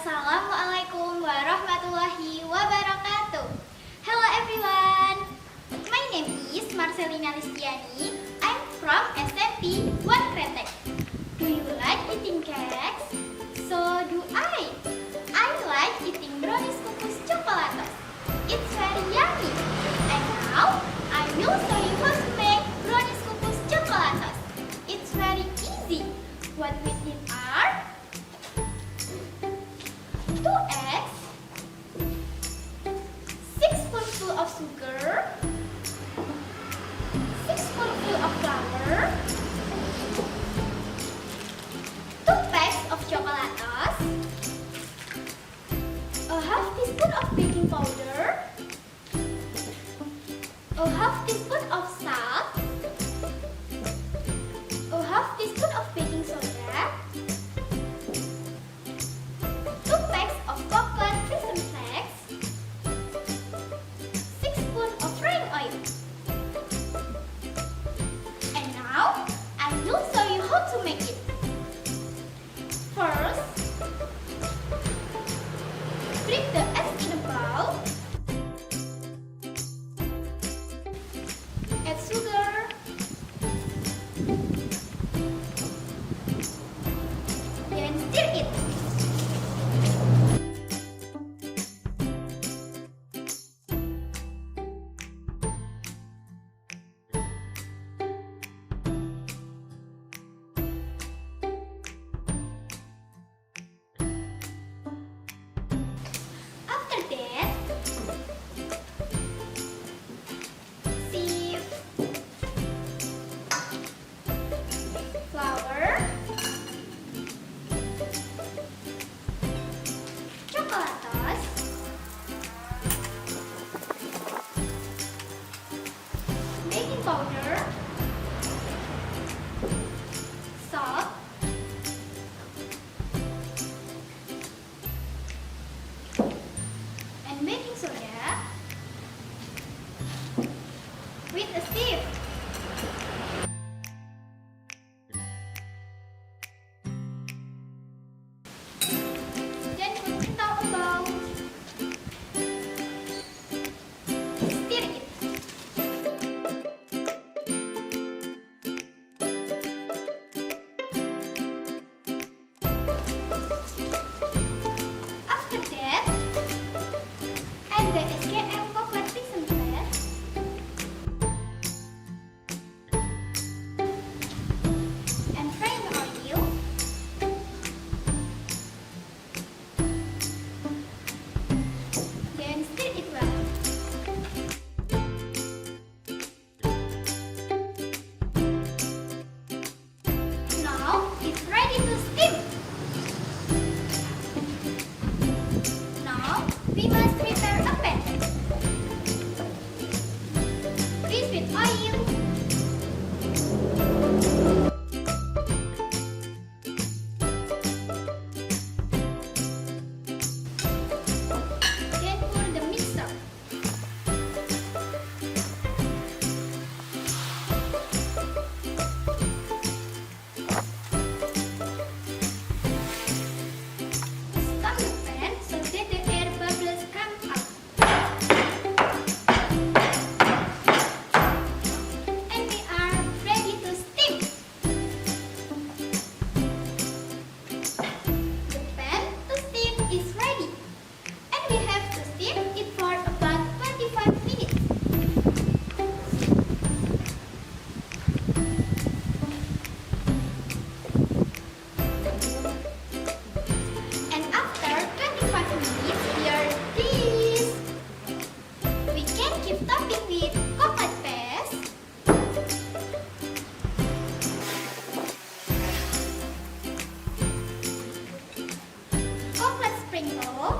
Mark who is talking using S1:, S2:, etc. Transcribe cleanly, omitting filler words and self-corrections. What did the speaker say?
S1: Assalamualaikum warahmatullahi wabarakatuh. Hello everyone. My name is Marcelina. I'm from SMP 1 KRETEK. Do you like eating cakes? So do I. I like eating Brownies Kukus Chocolatos. It's very yummy. And now I will show you how to make Brownies Kukus Chocolatos. It's very easy. What we need are 2 eggs, 6 spoonfuls of sugar, 6 spoonfuls of flour, 2 packs of chocolatos, a half teaspoon of baking powder, a half teaspoon of salt, a half teaspoon of baking soda, 2 packs of coconut raisin flakes, 6 spoons of frying oil. And now, I will show you how to make it. First, break the eggs in a bowl. Add sugar, then stir it. After that, sieve flour, chocolatos, baking powder, salt, and baking soda with a sieve. Then put it down a bowl. Stir it. After that, add the SKM coconut raisin flakes, and frying oil, then stir it well. Now it's ready to steam. Now we must prepare a pan. Grease with oil. Then pour the mixture. Stop the pan so that the air bubbles come up. And we are ready to steam. The pan to steam is ready. And we have to steam it for about 25 minutes. And after 25 minutes, we are this. We can keep topping with coconut paste, coconut sprinkle,